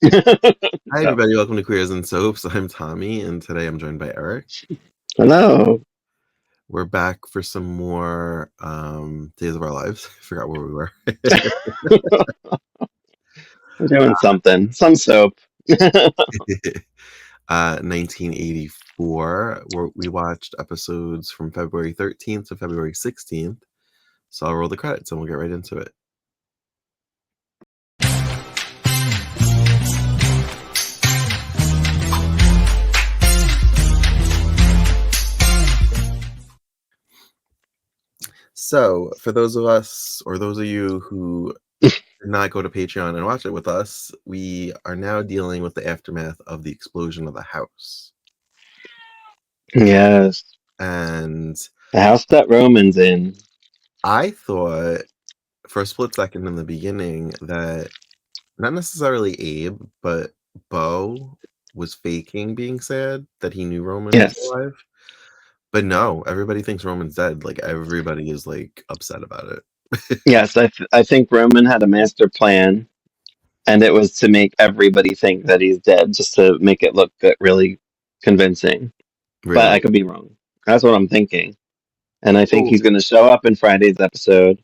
Hi, Go. everybody. Welcome to Queers and Soaps. I'm Tommy, and today I'm joined by Eric. Hello. We're back for some more Days of Our Lives. I forgot where we were. We're doing something. Some soap. 1984. We watched episodes from February 13th to February 16th. So I'll roll the credits and we'll get right into it. So, for those of us, or those of you who did not go to Patreon and watch it with us, we are now dealing with the aftermath of the explosion of the house. Yes. And The house that Roman's in. I thought for a split second in the beginning that not necessarily Abe, but Bo was faking being sad that he knew Roman was Yes. alive. But no, everybody thinks Roman's dead. Like everybody is like upset about it. Yes, I think Roman had a master plan, and it was to make everybody think that he's dead, just to make it look good, really convincing. But I Really. could be wrong. That's what I'm thinking. And I think Oh, he's going to show up in Friday's episode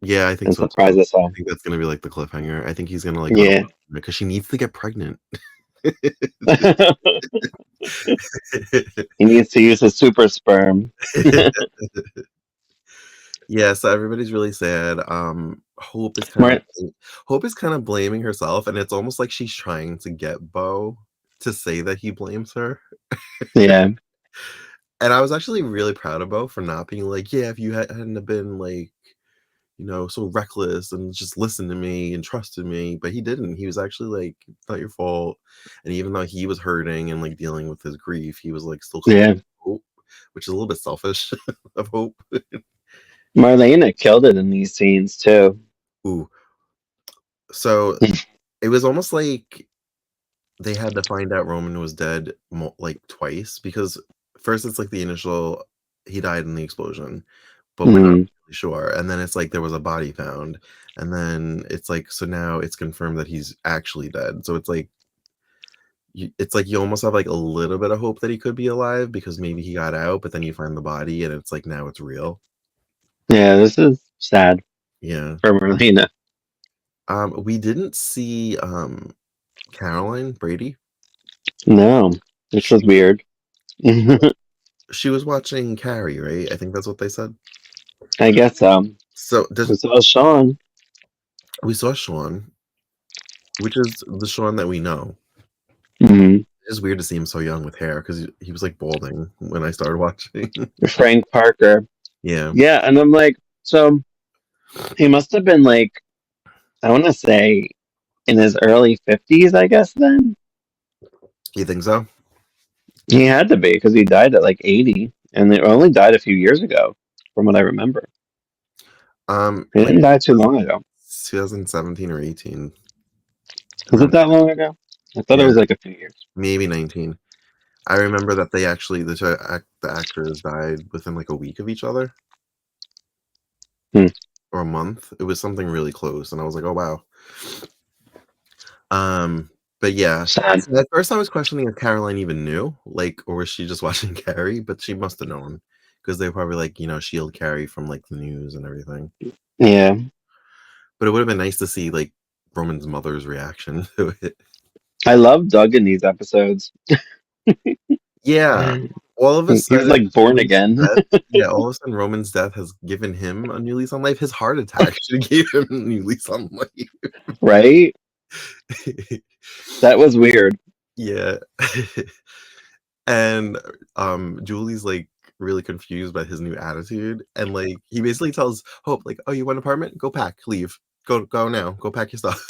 yeah, I think and so surprise too. us I all. think that's gonna be like the cliffhanger. I think he's gonna like go to Yeah. because she needs to get pregnant. He needs to use his super sperm. Yeah, so everybody's really sad. Hope is kind of Right. Hope is kind of blaming herself, and it's almost like she's trying to get Bo to say that he blames her. Yeah. And I was actually really proud of Bo for not being like, yeah, if you hadn't have been like, so reckless and just listened to me and trusted me, but he didn't. He was actually like, it's not your fault. And even though he was hurting and like dealing with his grief, he was like still calling Yeah. Hope, which is a little bit selfish of Hope. Marlena killed it in these scenes too. Ooh. So it was almost like they had to find out Roman was dead like twice because first it's like the initial he died in the explosion, but we're not Mm. really sure. And then it's like there was a body found, and then it's like so now it's confirmed that he's actually dead. So it's like you almost have like a little bit of hope that he could be alive because maybe he got out, but then you find the body and it's like now it's real. Yeah, this is sad Yeah. for Marlena. We didn't see Caroline Brady. No, this was weird. She was watching Carrie, right? I think that's what they said. I guess So we saw Sean. we saw Sean, which is the Sean that we know. Mm. It's weird to see him so young with hair because he was like balding when I started watching. Frank Parker. Yeah, Yeah, and I'm like, so he must have been like, I want to say in his early 50s, I guess then. you think so? He had to be because he died at like 80, and they only died a few years ago, from what I remember. He Like didn't die too long ago. 2017 or 18. Was it that long ago? I thought it Yeah, was like a few years. maybe 19. I remember that they actually the actors died within like a week of each other Hmm. or a month. It was something really close, and I was like, oh wow. But yeah, Sad. so at first I was questioning if Caroline even knew, like, or was she just watching Carrie? But she must have known because they probably like shield Carrie from like the news and everything. Yeah. But it would have been nice to see like Roman's mother's reaction to it. I love Doug in these episodes. Yeah, all of a He was sudden, like born Roman's again. all of a sudden, Roman's death has given him a new lease on life. His heart attack should give him a new lease on Right? life. That was weird. Yeah. And Julie's like really confused by his new attitude, and like he basically tells Hope like, oh, you want an apartment, go pack, leave, go now, go pack your stuff.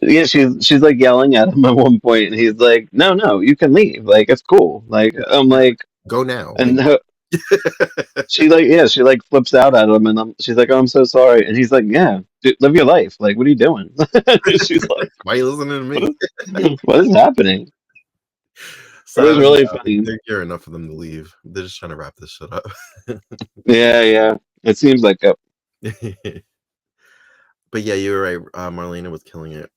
Yeah, she's like yelling at him at one point, and he's like, "No, you can leave. Like it's cool." Like Yeah, I'm like, go now, like. and she like flips out at him, and she's like, "Oh, I'm so sorry," and he's like, "Yeah, dude, live your life. Like, what are you doing?" She's like, Why are you listening to me? what is happening?" It So I was don't really know. funny. They're gearing up for them to leave. They're just trying to wrap this shit up. Yeah. It seems like a But yeah, you were right. Marlena was killing it.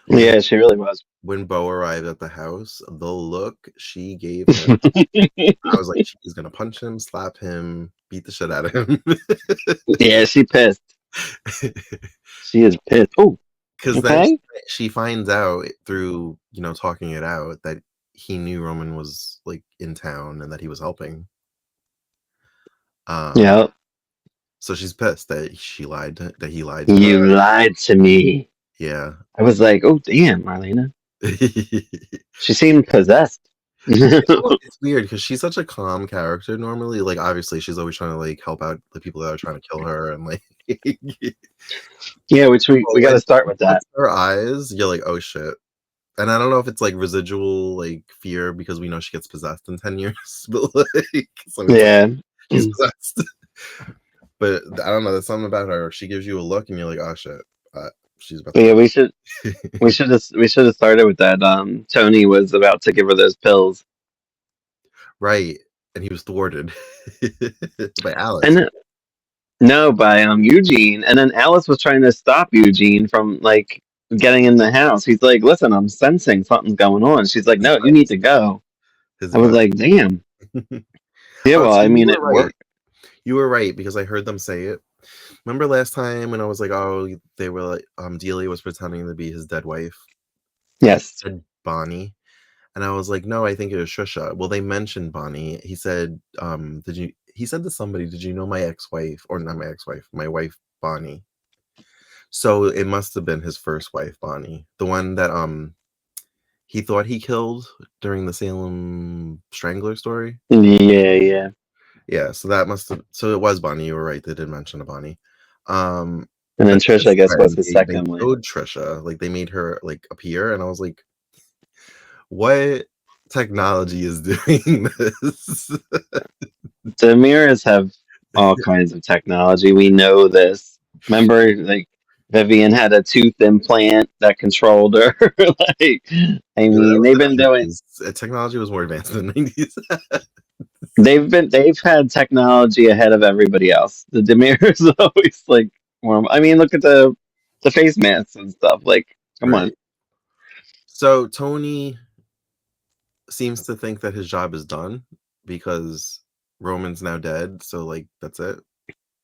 When Yeah, she really was. when Bo arrived at the house, the look she gave him, I was like, she's gonna punch him, slap him, beat the shit out of him. Yeah, she pissed. She is pissed. Oh, Because then okay. she finds out through, talking it out that he knew Roman was, like, in town and that he was helping. Um, Yeah. so she's pissed that that he lied to her. You lied to me. Yeah. I was like, oh, damn, Marlena. She seemed possessed. It's weird because she's such a calm character normally. Like, obviously, she's always trying to, like, help out the people that are trying to kill her and, like Yeah, which we but got when to start she with that. puts her eyes, you're like, "Oh, shit." And I don't know if it's, like, residual, like, fear because we know she gets possessed in 10 years, but, like, so it's like, Yeah. she's possessed. But I don't know, there's something about her. She gives you a look and you're like, "Oh, shit. Uh, she's about to Yeah, go." we should have started with that. Tony was about to give her those pills. Right, and he was thwarted by Alice. And no, by Eugene. And then Alice was trying to stop Eugene from like getting in the house. He's like, listen, I'm sensing something's going on. She's like, He no, you need to silenced go. his I was emotions. like, damn. Yeah, Oh, well, so I you mean, were it right. worked. You were right because I heard them say it. Remember last time when I was like, "Oh," they were like, Delia was pretending to be his dead wife, Yes. said Bonnie, and I was like, "No, I think it was Trisha." Well, they mentioned Bonnie. He said, "Did you?" He said to somebody, "Did you know my ex-wife or not my ex-wife, my wife Bonnie?" So it must have been his first wife, Bonnie, the one that he thought he killed during the Salem Strangler story. Yeah, yeah. Yeah, so that must have. So it was Bonnie. You were right. They did mention a Bonnie. And then But Trish, I this guess, was time his they second wife. showed Trisha, like, they made her, like, appear, and I was like, "What technology is doing this?" The mirrors have all kinds of technology. We know this. Remember, like Vivian had a tooth implant that controlled her. Like, I Yeah, that mean, was they've the been doing. 90s. Technology was more advanced in the 90s. They've had technology ahead of everybody else. The Demir is always like more. I mean, look at the face masks and stuff. Like, come on. Right. So Tony seems to think that his job is done because Roman's now dead, so, like, that's it.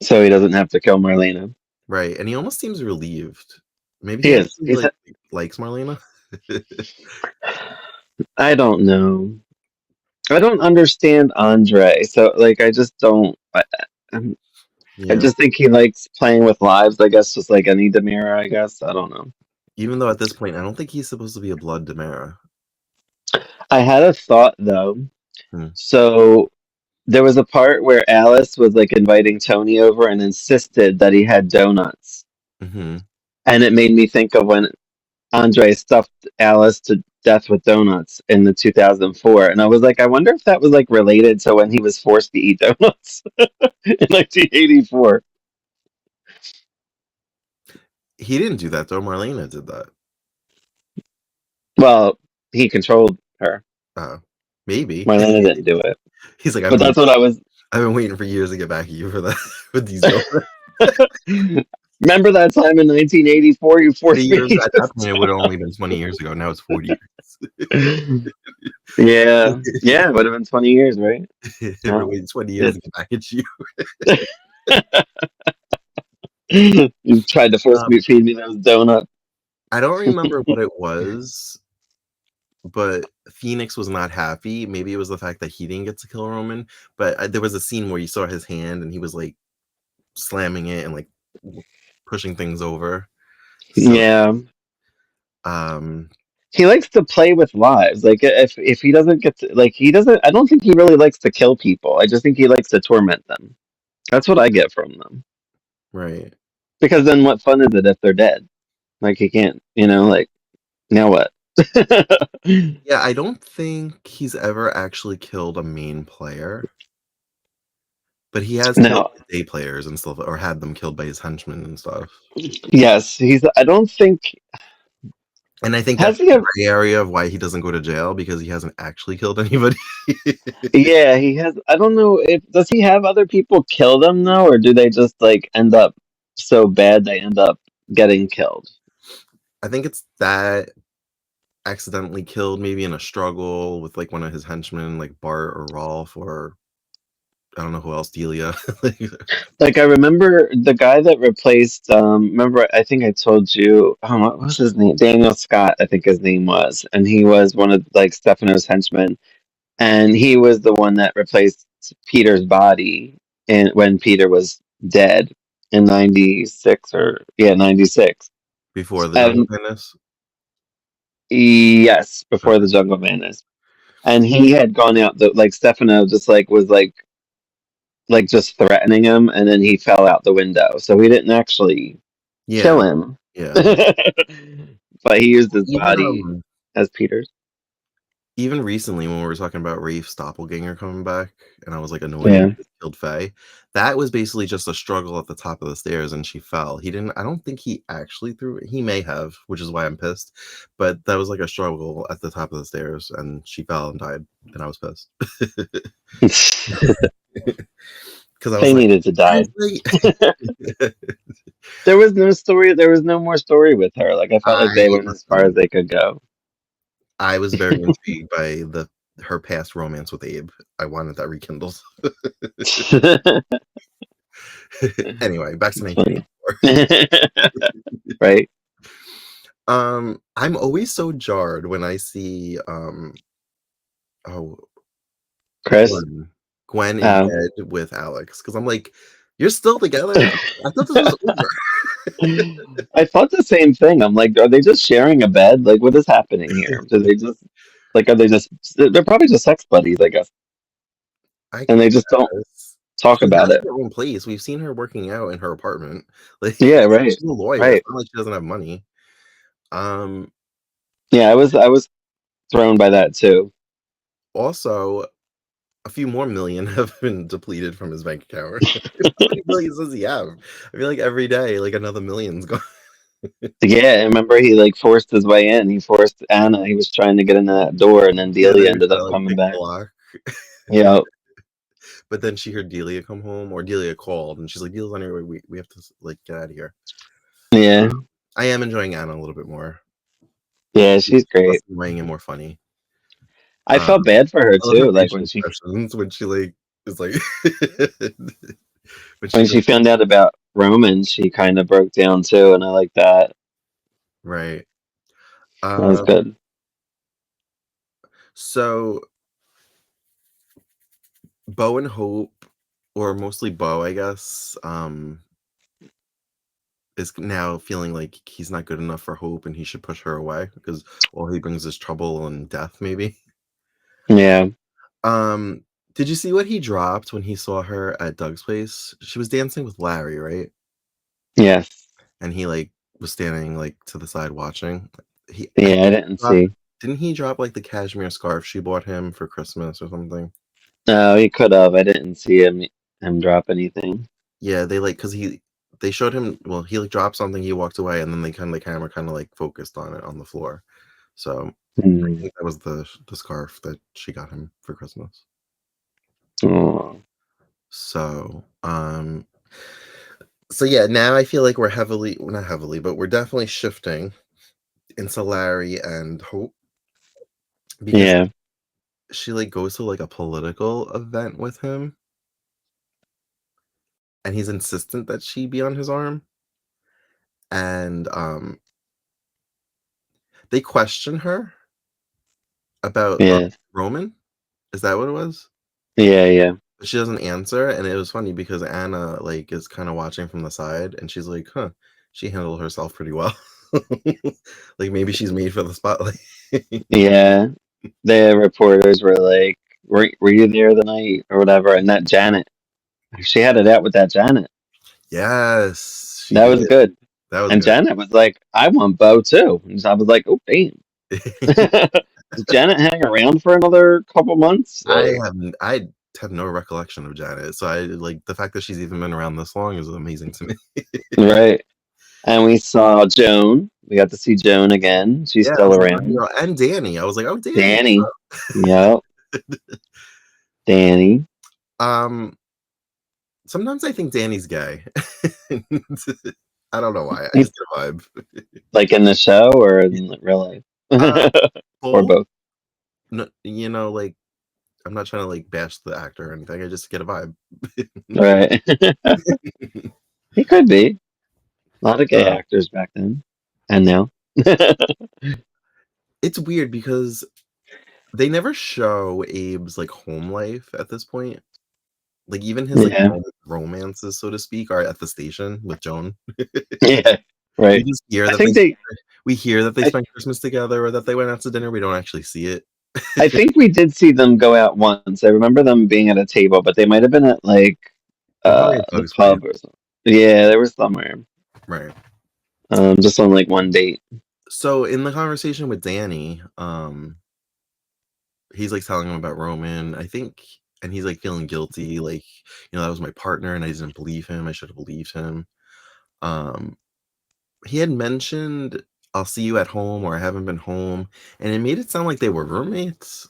So he doesn't have to kill Marlena. Right, and he almost seems relieved. Maybe He he is. actually, like, likes Marlena? I don't know. I don't understand Andre. So like, I just don't. I'm- I Yeah. just think he likes playing with lives. I guess just like any Demira. I guess I don't know. Even though at this point, I don't think he's supposed to be a blood Demera. I had a thought though. Hmm. So there was a part where Alice was like inviting Tony over and insisted that he had donuts. Mhm. And it made me think of when Andre stuffed Alice to death with donuts in the 2004. And I was like, I wonder if that was like related to when he was forced to eat donuts in 1984. He didn't do that though, Marlena did that. Well, he controlled her. Uh, maybe. Marlena didn't do it. He's like, But that's what I was. I've been waiting for years to get back at you for that with these donuts. Remember that time in 1984 you 20 forced me years to at eat that point, it would have only been 20 years ago. Now it's 40 those? Yeah. Yeah, it would have been 20 years, right? years. We're Well, waiting 20 years to it's get back at you. you tried to force Um, me feed me those donuts. I don't remember what it was, but Phoenix was not happy. Maybe it was the fact that he didn't get to kill Roman, but there was a scene where you saw his hand and he was like slamming it and like pushing things over. So, Yeah. um, He likes to play with lives. Like if he doesn't get to, like he doesn't I don't think he really likes to kill people. I just think he likes to torment them. That's what I get from them. right. Because then what fun is it if they're dead? Like he can't, like now what? Yeah, I don't think he's ever actually killed a main player, but he has killed No. day players and stuff, or had them killed by his henchmen and stuff. Yes, I don't think And I think has that's he the ever gray area of why he doesn't go to jail because he hasn't actually killed anybody. yeah, he has I don't know if does he have other people kill them though, or do they just like end up so bad they end up getting killed? I think it's that accidentally killed maybe in a struggle with, like, one of his henchmen, like Bart or Rolf or I don't know who else, Delia. Like, Like I remember the guy that replaced remember I think I told you what was his name? Daniel Scott, I think his name was. And he was one of like Stefano's henchmen. And he was the one that replaced Peter's body in when Peter was dead in 96 or yeah, 96. before the Jungle And Madness? yes, before Okay. the Jungle Madness. And he had gone out the like Stefano just like was like just threatening him and then he fell out the window. So he didn't actually Yeah, kill him. yeah. But he used his Even, body as Peter's. even recently when we were talking about Rafe's doppelganger coming back, and I was, like, annoyed that Yeah. he just killed Faye, that was basically just a struggle at the top of the stairs, and she fell. He didn't I don't think he actually threw it. He may have, which is why I'm pissed, but that was, like, a struggle at the top of the stairs, and she fell and died, and I was pissed. Because I was They like, needed to die. "Seriously?" There was no story. There was no more story with her. Like I felt like I they went as far as listen, they could go. I was very intrigued by the her past romance with Abe. I wanted that rekindled. Anyway, back to It's funny, 1984. right? I'm always so jarred when I see, oh, Chris. Gwen in Um, bed with Alex because 'cause I'm like, "You're still together? I thought this was over." I thought the same thing. I'm like, are they just sharing a bed? Like, what is happening here? Do they just like are they just? They're probably just sex buddies, I guess, I and they just don't guess. talk She about has it. her own place. We've seen her working out in her apartment. Like, Yeah, right, she's a lawyer. It's right. not like she doesn't have money. Um, Yeah, I was thrown by that too. Also, a few more million have been depleted from his bank account. How many millions does he have? I feel like every day, like, another million's gone. Yeah, I remember he like forced his way in. He forced Anna. He was trying to get into that door, and then Yeah, they Delia were ended trying up to, like, coming pick the back. lock. Yeah, But then she heard Delia come home, or Delia called, and she's like, "Delia's on her way. We have to like get out of here." yeah, I am enjoying Anna a little bit more. yeah. She's She's less great. annoying and more funny. I Um, felt bad for her I love her too. Like facial expressions when she like is like when she when goes she found out about Roman, she kind of broke down too, and I like that. right. That was Um, good. so Bo and Hope, or mostly Bo, I guess, is now feeling like he's not good enough for Hope and he should push her away because all he brings is trouble and death, maybe. Yeah. Um, did you see what he dropped when he saw her at Doug's place? She was dancing with Larry, right? Yes. And he like was standing like to the side watching. I Yeah. I think didn't see. didn't he drop like the cashmere scarf she bought him for Christmas or something? No, he could have. I didn't see him drop anything. Yeah, they like because they showed him. Well, he like dropped something, he walked away, and then they kind of the camera kind of like focused on it on the floor. So I Hmm. think that was the scarf that she got him for Christmas. Oh, So so yeah, now I feel like we're heavily, well, not heavily, but we're definitely shifting into Larry and Hope because yeah. she like goes to like a political event with him and he's insistent that she be on his arm and they question her about Yeah. Roman. Is that what it was? Yeah. Yeah. But she doesn't answer and it was funny because Anna like is kind of watching from the side and she's like, "Huh, she handled herself pretty well." Like maybe she's made for the spotlight. Yeah. The reporters were like, "Were you there the night or whatever?" And that Janet, she had it out with that Janet. Yes, she That did. was good. That was And good. Janet was like, "I want Bo too." And so I was like, "Oh damn." Does Janet hang around for another couple months? Like, I have no recollection of Janet, so I like the fact that she's even been around this long is amazing to me. right. And we saw Joan. We got to see Joan again. She's Yeah, I still was like, "Oh, around. and Danny." I was like, "Oh, Danny." Danny. Yep. Danny. Um, sometimes I think Danny's gay. I don't know why, I He- just get a vibe. Like in the show or in real Uh, life? Or both? both? No, like, I'm not trying to, like, bash the actor or anything, I just get a vibe. Right. He could be. A lot of gay Uh, actors back then. And now. it's weird because they never show Abe's, like, home life at this point. Like, even his, like, Yeah. romances, so to speak, are at the station with Joan. Yeah. We Right. just hear I that they think they we hear that they I spent Christmas together or that they went out to dinner, we don't actually see it. I think we did see them go out once. I remember them being at a table, but they might have been at like They're probably at the Doug's place. pub or something. Yeah, they were somewhere. Right. Just on like one date. So, in the conversation with Danny, he's, like, telling him about Roman, I think, and he's, like, feeling guilty, like, "That was my partner, and I didn't believe him, I should have believed him." Um, he had mentioned, "I'll see you at home," or "I haven't been home," and it made it sound like they were roommates,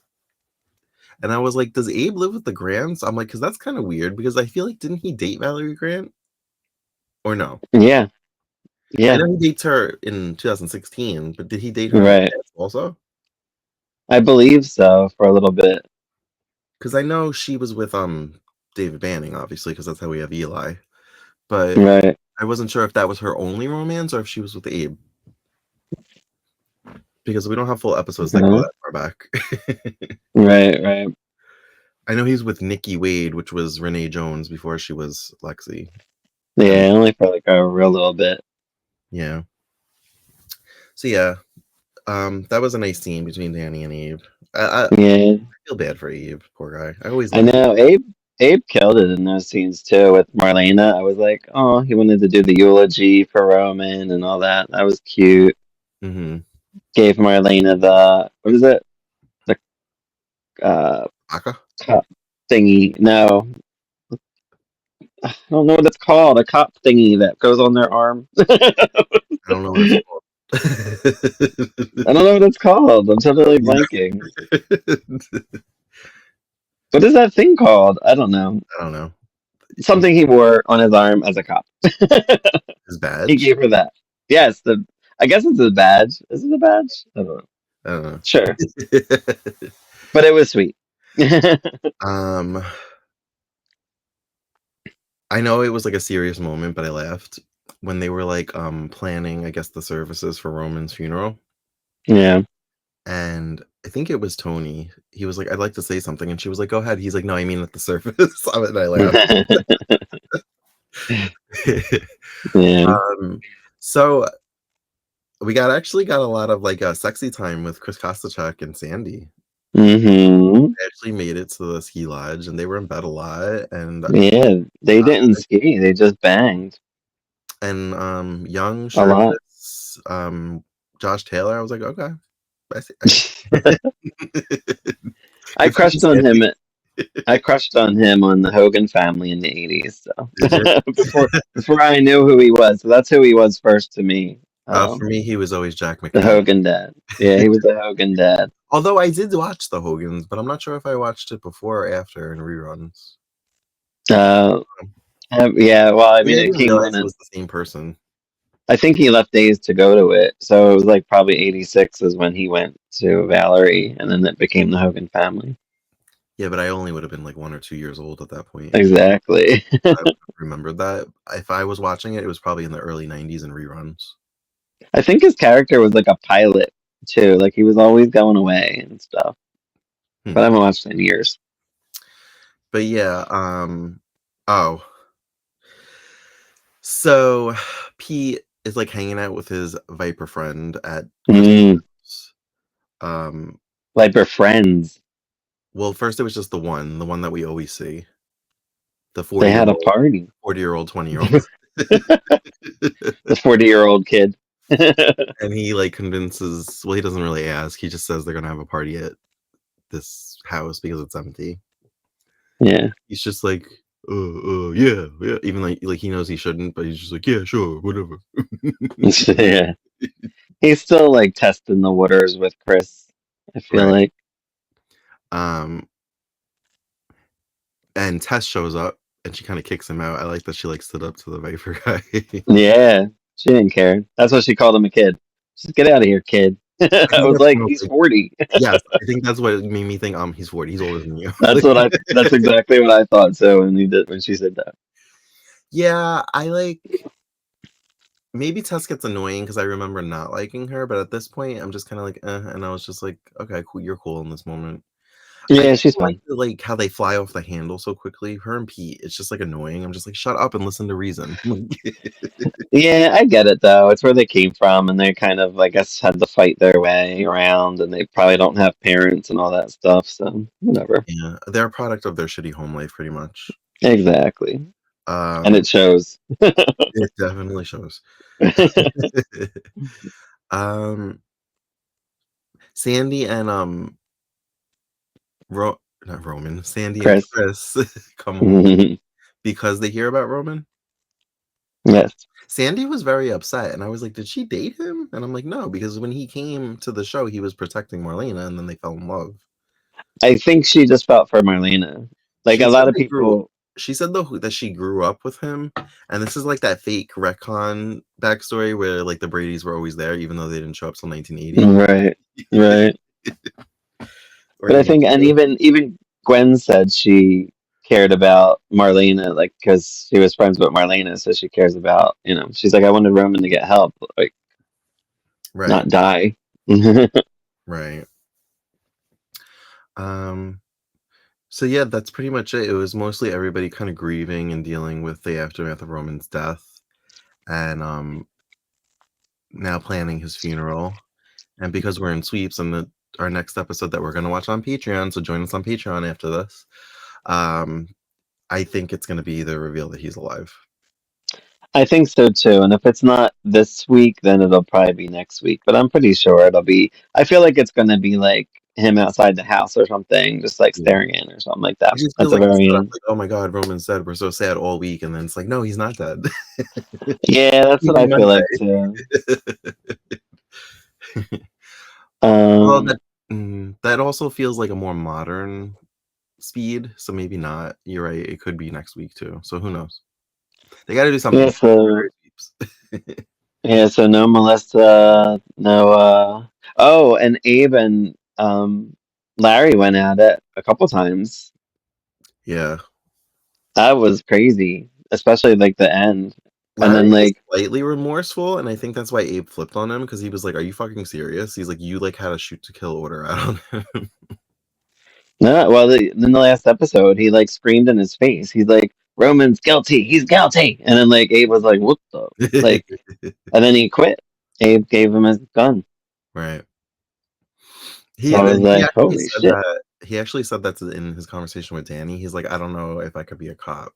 and I was like, "Does Abe live with the Grants?" I'm like, "'Cause that's kinda weird," because I feel like didn't he date Valerie Grant? Or no? Yeah. I Yeah. know he dates her in 2016, but did he date her in the Right. past also? I believe so for a little bit. 'Cause I know she was with, David Banning, obviously, because that's how we have Eli, but Right. I wasn't sure if that was her only romance or if she was with Abe, because we don't have full episodes that go Uh-huh. that far back. Right, right. I know he's with Nikki Wade, which was Renee Jones before she was Lexi, and Yeah, only for like a real little bit. yeah. So, yeah, that was a nice scene between Danny and Abe. I Yeah. feel bad for Abe, poor guy. I always I loved him. know. Abe killed it in those scenes too with Marlena. I was like, oh, he wanted to do the eulogy for Roman and all that. That was cute. Mhm. Gave Marlena the what is it? The uh Aka? cup thingy. No, I don't know what it's called. A cup thingy that goes on their arm. I don't know what it's I called. don't know what it's called. I'm totally Yeah. blanking. What is that thing called? I don't know. I don't know. Something he wore on his arm as a cop. His He badge? gave her that. Yes, the I guess it's a badge. Is it a badge? I don't know. I don't know. Sure, but it was sweet. Um, I know it was, like, a serious moment, but I laughed when they were, like, planning, I guess, the services for Roman's funeral, Yeah. and I think it was Tony. He was like, "I'd like to say something," and she was like, "Go ahead." He's like, "No, I mean at the service." And I laughed. Yeah. Um, so we got a lot of, like, sexy time with Chris Kostachek and Sandy. Hmm. They actually made it to the ski lodge, and they were in bed a lot, Yeah. They didn't ski. They just banged young, a lot. shirtless, Josh Taylor, I was like, "Okay, I see." I Good for you, crushed on him. Sandy. I crushed on him on the Hogan Family in the '80s. So Did you? before I knew who he was, so that's who he was first to me. For me, he was always Jack The McNeil. Hogan dad. Yeah, he was the Hogan dad. Although I did watch the Hogans, but I'm not sure if I watched it before or after in reruns. Uh, Um, yeah. Well, I I mean, mean, I it didn't came realize on, it and was the same person. I think he left days to go to it. So it was like probably '86 is when he went to Valerie, and then it became the Hogan Family. Yeah, but I only would have been, like, 1 or 2 years old at that point. Exactly. I wouldn't have remembered that. If I was watching it, it was probably in the early '90s in reruns. I think his character was like a pilot too. Like he was always going away and stuff. But Hmm. I haven't watched it in years. But yeah, oh, so Pete is, like, hanging out with his Viper friend at Chris's Mm, house. Um, like they're friends. well, first it was just the one that we always see, the They had a 40-year-old party. 40-year-old, 20-year-old. The 40-year-old kid. And he, like, convinces, well, he doesn't really ask, he just says they're gonna have a party at this house because it's empty. Yeah. He's just like, yeah, yeah," even like he knows he shouldn't, but he's just like, "Yeah, sure, whatever." Yeah. He's still like testing the waters with Chris, I feel Right. like. Um, and Tess shows up, and she kinda kicks him out. I like that she, like, stood up to the Viper guy. Yeah. She didn't care. That's what she called him, a kid. Just get out of here, kid. I I think was that's like, one of, he's like 40. yes, I think that's what made me think, he's 40, he's older than you. That's what I. That's exactly what I thought. So when he did, when she said that. Yeah, I like maybe Tess gets annoying because I remember not liking her, but at this point, I'm just kinda like, and I was just like, "Okay, cool, you're cool in this moment." I Yeah, just she's don't like fine. like, how they fly off the handle so quickly. Her and Pete, it's just, like, annoying. I'm just like, "Shut up and listen to reason." Yeah, I get it though. It's where they came from, and they kind of, I guess, had to fight their way around, and they probably don't have parents and all that stuff. So whatever. Yeah, they're a product of their shitty home life pretty much. Exactly, and Um, it shows. it definitely shows. Um, Sandy and, Ro not Roman, Sandy and Chris. Chris come home Yes. because they hear about Roman. Yes. Sandy was very upset, and I was like, "Did she date him?" And I'm like, "No," because when he came to the show, he was protecting Marlena, and then they fell in love. I think she just felt for Marlena. Like She a said lot of they grew people. she said, though, that she grew up with him, and this is like that fake retcon backstory where, like, the Bradys were always there even though they didn't show up till 1980 Right. Right. or But I even think, and even Gwen said she cared about Marlena, like because she was friends with Marlena, so she cares about, She's like, I wanted Roman to get help, like right, not die. right. Um, so yeah, that's pretty much it. It was mostly everybody kinda grieving and dealing with the aftermath of Roman's death, and, now planning his funeral. And because we're in sweeps and our next episode that we're gonna watch on Patreon, so join us on Patreon after this, um, I think it's gonna be the reveal that he's alive. I think so too. And if it's not this week, then it'll probably be next week. But I'm pretty sure it'll be. I feel like it's gonna be like him outside the house or something, just like Yeah. staring in or something like that It just at feels the like a very setup, end. like, "Oh my god, Roman's dead, we're so sad all week," and then it's like, "No, he's not dead." Yeah, that's what Even I feel Monday. like too. Well, Um, that also feels like a more modern Speed, so maybe not. You're right, it could be next week too, so who knows? They gotta do something yeah, with so February sweeps. Yeah, so no Melissa, no oh, and Abe and Larry went at it a couple times. Yeah. That was crazy, especially like the end. And Larry then was like slightly remorseful, and I think that's why Abe flipped on him because he was like, "Are you fucking serious?" He's like, "You, like, had a shoot to kill order out on him." no, well in the last episode he like screamed in his face. He's like, Roman's guilty, he's guilty. And then like Abe was like, what the like, and then he quit. Abe gave him his gun. Right. So I was He like, actually holy said shit. that in his conversation with Danny. He's like, "I don't know if I could be a cop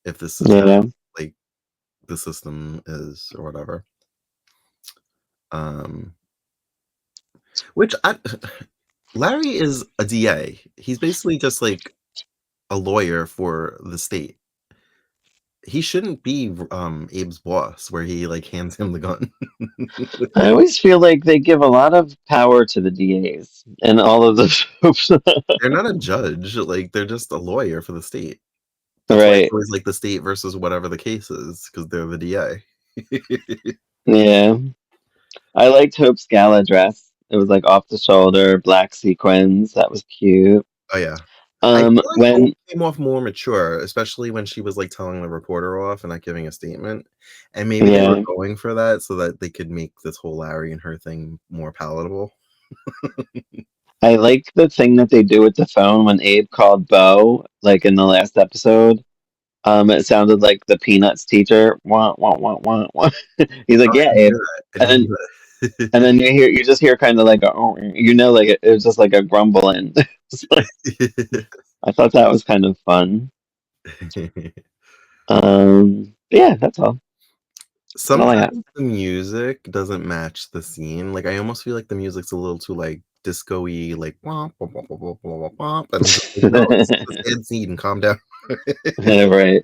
if this is how, Yeah. like, the system is or whatever." Um, which I Larry is a DA. He's basically just, like, a lawyer for the state. He shouldn't be Abe's boss where he, like, hands him the gun. I always feel like they give a lot of power to the DAs and all of the folks. They're not a judge, like, they're just a lawyer for the state. That's why it's Right. always, like, the state versus whatever the case is because 'cause they're the DA. Yeah. I liked Hope's gala dress. It was like off the shoulder, black sequins. That was cute. Oh, yeah. I feel like Hope When came off more mature, especially when she was, like, telling the reporter off and not giving a statement, and maybe they were yeah, going for that so that they could make this whole Larry and her thing more palatable. I like the thing that they do with the phone when Abe called Bo, like in the last episode. It sounded like the Peanuts teacher. Wah, wah, wah, wah, wah. He's Oh, like, I yeah, didn't Abe. hear that. I And didn't then hear and that. then you just hear kind of like a, oh, like it was just like a grumbling. It's like, I thought that was kind of fun. Yeah, that's all. That's all I have. Sometimes the music doesn't match the scene, like, I almost feel like the music's a little too, like, disco-y, like, "Womp, womp, womp, womp, womp, womp," and I'm just like, "No, this is a sad scene, calm down." Right.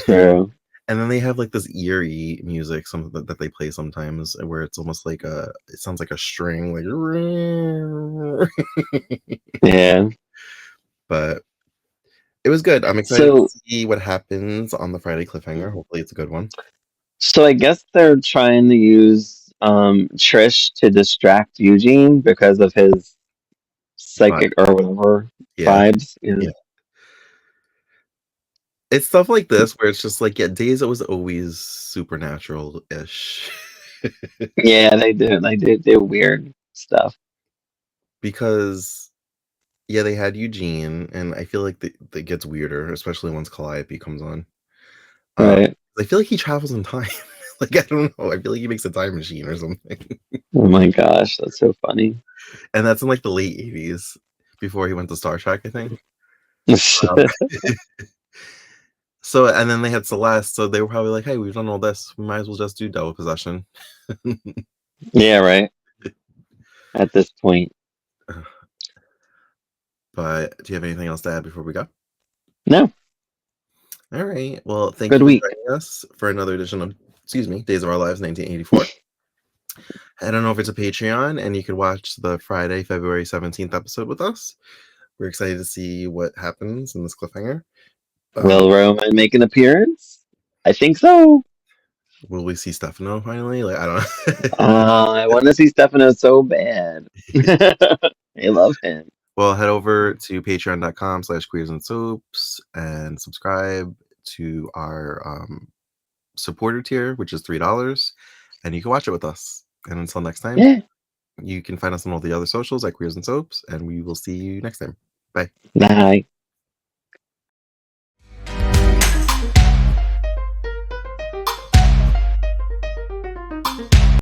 True. And then they have, like, this eerie music some that they play sometimes where it's almost like it sounds like a string, like Yeah. but It was good. I'm excited to So, see what happens on the Friday cliffhanger. Hopefully, it's a good one. so I guess they're trying to use Trish to distract Eugene because of his But psychic or whatever yeah, vibes. Yeah, yeah. It's stuff like this where it's just like, yeah, Days it was always supernatural-ish. yeah, they do. They do weird stuff, Because, yeah, they had Eugene, and I feel like that gets weirder, especially once Calliope comes on. Um, right? I feel like he travels in time. Like, I don't know, I feel like he makes a time machine or something. Oh my gosh, that's so funny. And that's in, like, the late '80s, before he went to Star Trek, I think. Um, so and then they had Celeste, so they were probably like, "Hey, we've done all this, we might as well just do Double Possession." Yeah, right. At this point, But do you have anything else to add before we go? no, Alright, well, thank good you for week. joining us for another edition of, excuse me, Days of Our Lives 1984. Head on over to Patreon, and you can watch the Friday, February 17th episode with us. We're excited to see what happens in this cliffhanger. Um, Will Roman make an appearance? I think so. will we see Stefano finally? Like, I don't know. I want to see Stefano so bad. I love him. Well, head over to patreon.com/queers and soaps and subscribe to our supporter tier, which is $3, and you can watch it with us. And until next time, Yeah. you can find us on all the other socials at Queers and Soaps, and we will see you next time. Bye. Bye.